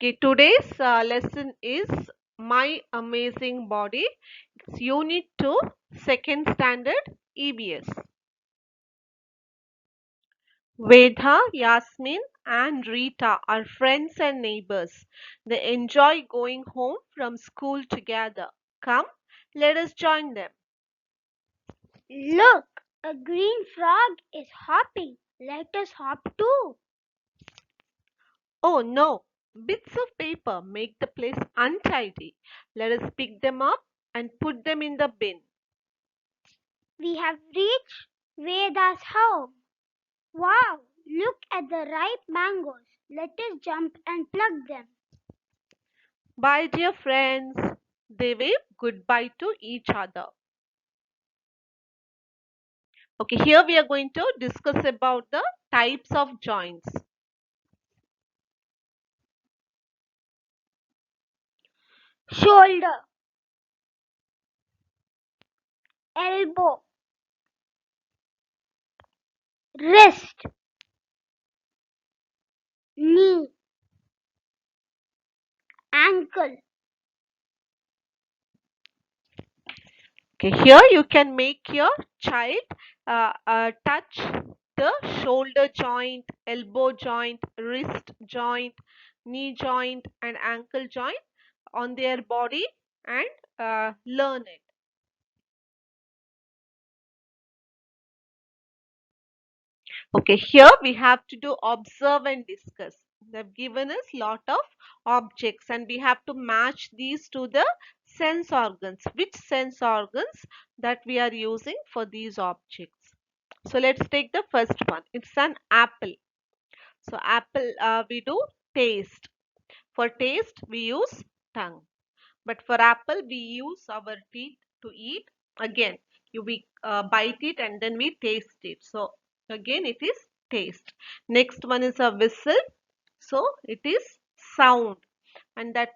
Okay, today's lesson is My Amazing Body. It's Unit 2, Second Standard EBS. Vedha, Yasmin, and Rita are friends and neighbors. They enjoy going home from school together. Come, let us join them. Look, a green frog is hopping. Let us hop too. Oh no, bits of paper make the place untidy. Let us pick them up and put them in the bin. We have reached Veda's home. Wow, look at the ripe mangoes. Let us jump and pluck them. Bye, dear friends. They wave goodbye to each other. Okay, here we are going to discuss about the types of joints. Shoulder, elbow, wrist, knee, ankle. Okay, here you can make your child touch the shoulder joint, elbow joint, wrist joint, knee joint, and ankle joint on their body and learn it. Okay, here we have to do observe and discuss. They've given us lot of objects and we have to match these to the sense organs. Which sense organs that we are using for these objects. So let's take the first one. It's an apple. So apple we do taste. For taste we use tongue. But for apple we use our teeth to eat. Again, we bite it and then we taste it. So again it is taste. Next one is a whistle. So it is sound and that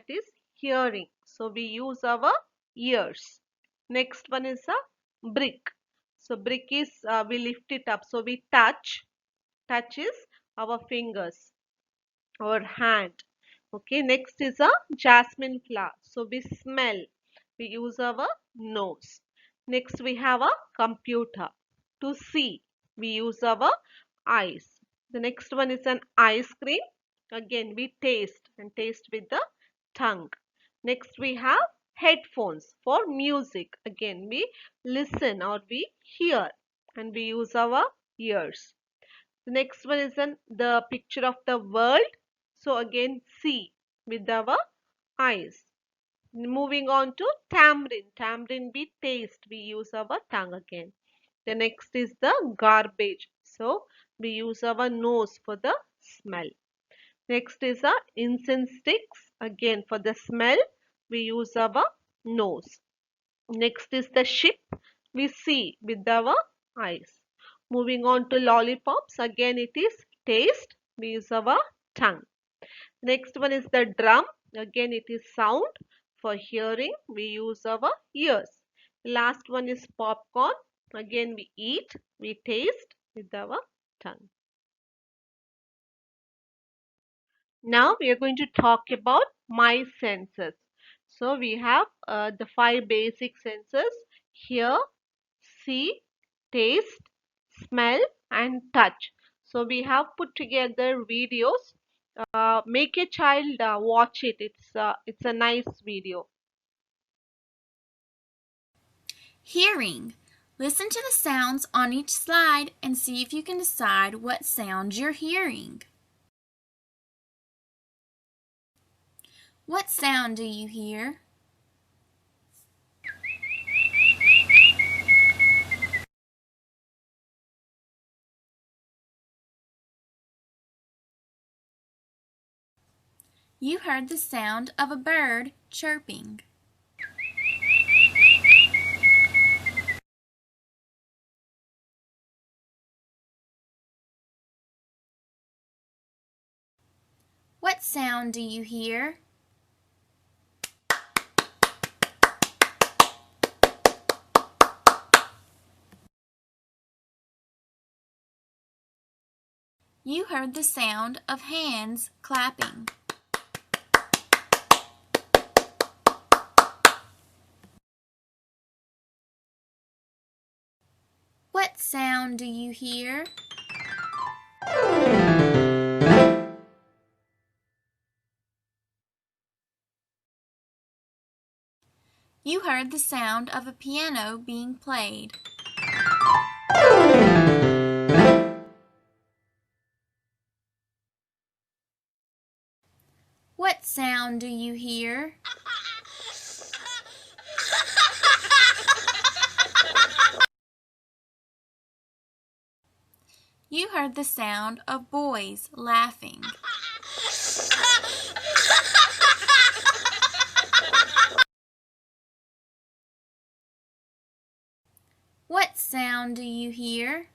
is hearing. So we use our ears. Next one is a brick. So brick is we lift it up. So we touches our fingers or hand. Okay, next is a jasmine flower. So we smell. We use our nose. Next we have a computer. To see, we use our eyes. The next one is an ice cream. Again, we taste and taste with the tongue. Next we have headphones for music. Again, we listen or we hear and we use our ears. The next one is the picture of the world. So again, see with our eyes. Moving on to tamarind. Tamarind we taste. We use our tongue again. The next is the garbage. So we use our nose for the smell. Next is a incense sticks. Again for the smell we use our nose. Next is the ship. We see with our eyes. Moving on to lollipops. Again it is taste. We use our tongue. Next one is the drum. Again it is sound. For hearing we use our ears. Last one is popcorn. Again we eat. We taste with our tongue. Now we are going to talk about my senses. So we have the five basic senses: hear, see, taste, smell, and touch. So we have put together videos. Make a child watch it. It's a nice video. Hearing. Listen to the sounds on each slide and see if you can decide what sound you're hearing. What sound do you hear? You heard the sound of a bird chirping. What sound do you hear? You heard the sound of hands clapping. What sound do you hear? You heard the sound of a piano being played. What sound do you hear? You heard the sound of boys laughing. What sound do you hear?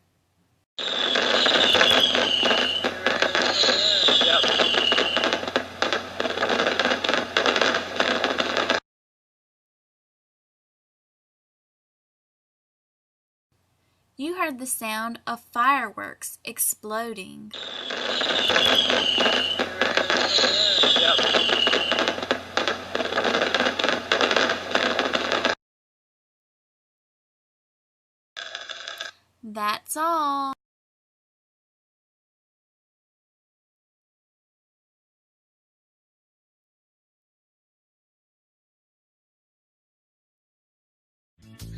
You heard the sound of fireworks exploding. That's all.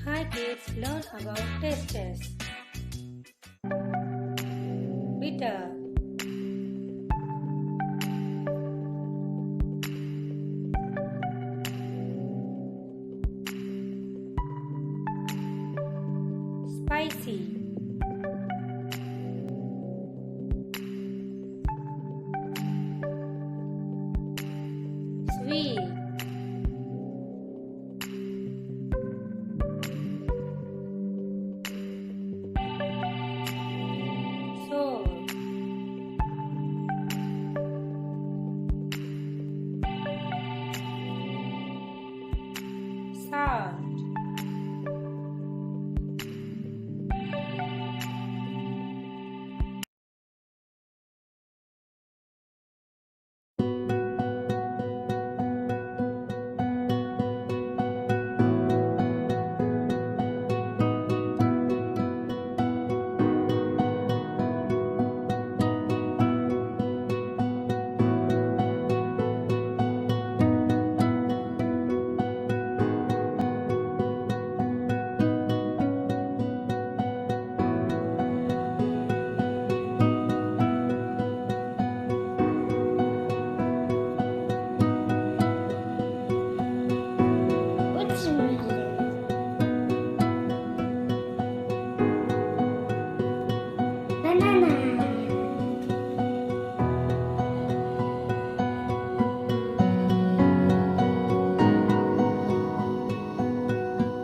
Hi kids, learn about tastes. Bitter, spicy, sweet, sour, salt, What's music? Banana.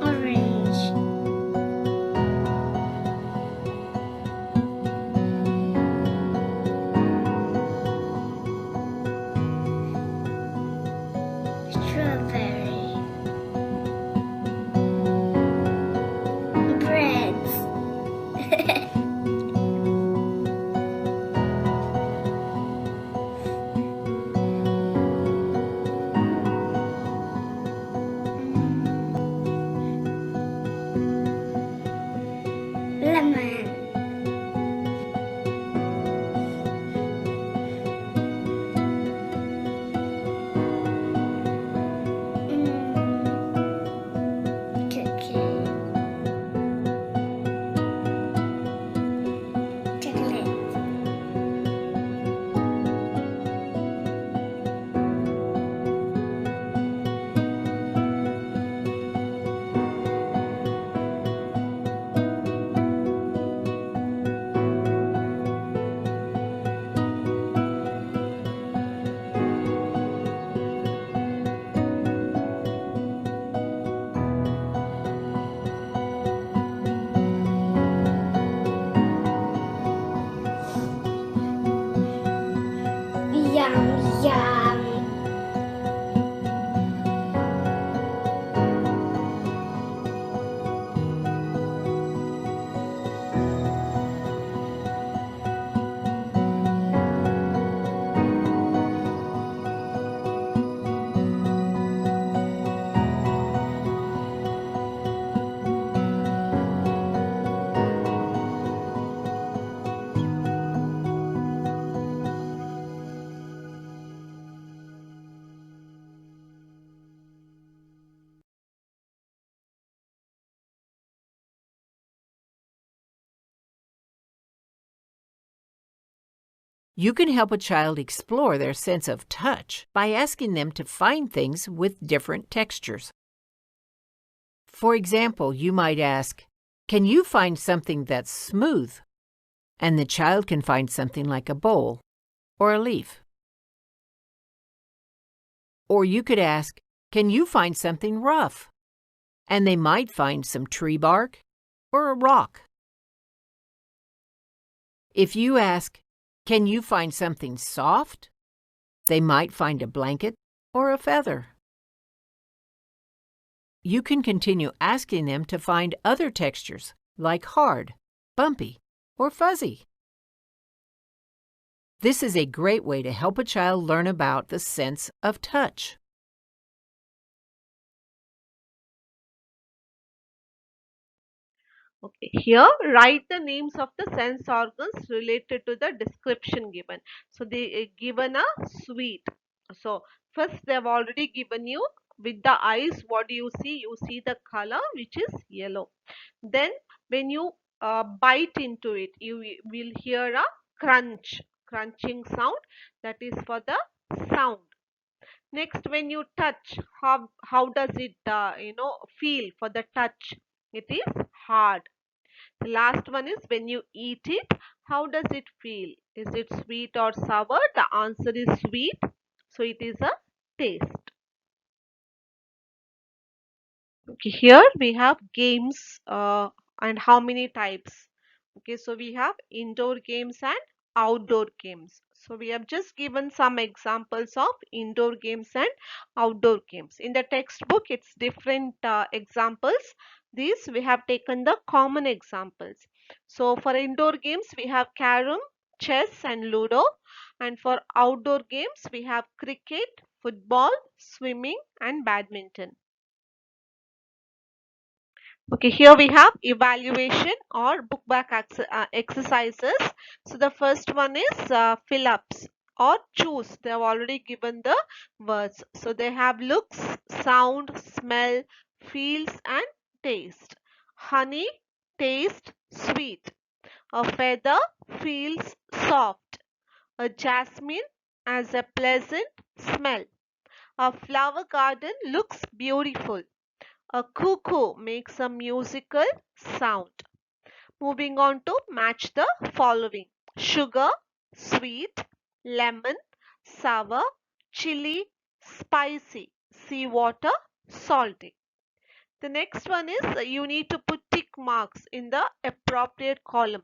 Orange. Strawberry. Breads. Lemon. Cookie. Chocolate. Yum, yum. You can help a child explore their sense of touch by asking them to find things with different textures. For example, you might ask, "Can you find something that's smooth?" And the child can find something like a bowl or a leaf. Or you could ask, "Can you find something rough?" And they might find some tree bark or a rock. If you ask, "Can you find something soft?" they might find a blanket or a feather. You can continue asking them to find other textures like hard, bumpy, or fuzzy. This is a great way to help a child learn about the sense of touch. Okay, here write the names of the sense organs related to the description given. So they given a sweet. So first they have already given you with the eyes. What do you see? You see the color which is yellow. Then when you bite into it, you will hear a crunching sound. That is for the sound. Next, when you touch, how does it feel for the touch? It is hard. The last one is when you eat it, how does it feel? Is it sweet or sour? The answer is sweet. So it is a taste. Okay, here we have games and how many types. Okay, so we have indoor games and outdoor games. So we have just given some examples of indoor games and outdoor games. In the textbook, it's different examples. These we have taken the common examples. So for indoor games, we have carom, chess and ludo. And for outdoor games, we have cricket, football, swimming and badminton. Okay, here we have evaluation or book back exercises. So the first one is fill ups or choose. They have already given the words. So they have looks, sound, smell, feels and taste. Honey, taste, sweet. A feather feels soft. A jasmine has a pleasant smell. A flower garden looks beautiful. A cuckoo makes a musical sound. Moving on to match the following: sugar, sweet, lemon, sour, chili, spicy, seawater, salty. The next one is you need to put tick marks in the appropriate column.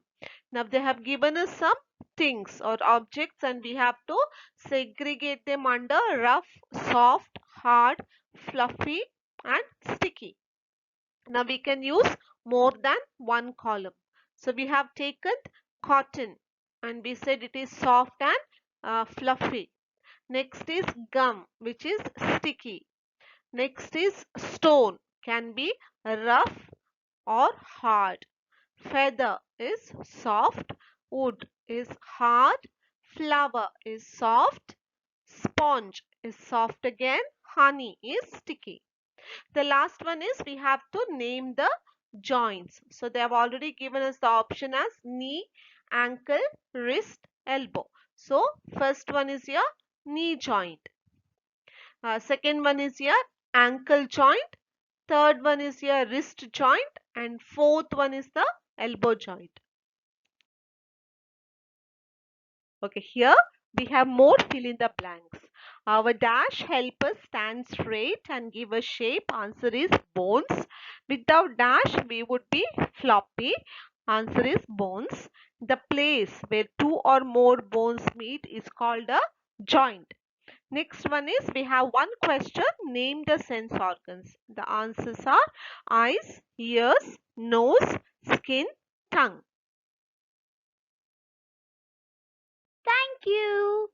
Now they have given us some things or objects and we have to segregate them under rough, soft, hard, fluffy and sticky. Now we can use more than one column. So we have taken cotton and we said it is soft and fluffy. Next is gum, which is sticky. Next is stone, can be rough or hard. Feather is soft. Wood is hard. Flower is soft. Sponge is soft again. Honey is sticky. The last one is we have to name the joints. So they have already given us the option as knee, ankle, wrist, elbow. So first one is your knee joint. Second one is your ankle joint. Third one is your wrist joint. And fourth one is the elbow joint. Okay, here we have more fill in the blanks. Our dash help us stand straight and give a shape. Answer is bones. Without dash, we would be floppy. Answer is bones. The place where two or more bones meet is called a joint. Next one is we have one question. Name the sense organs. The answers are eyes, ears, nose, skin, tongue. Thank you.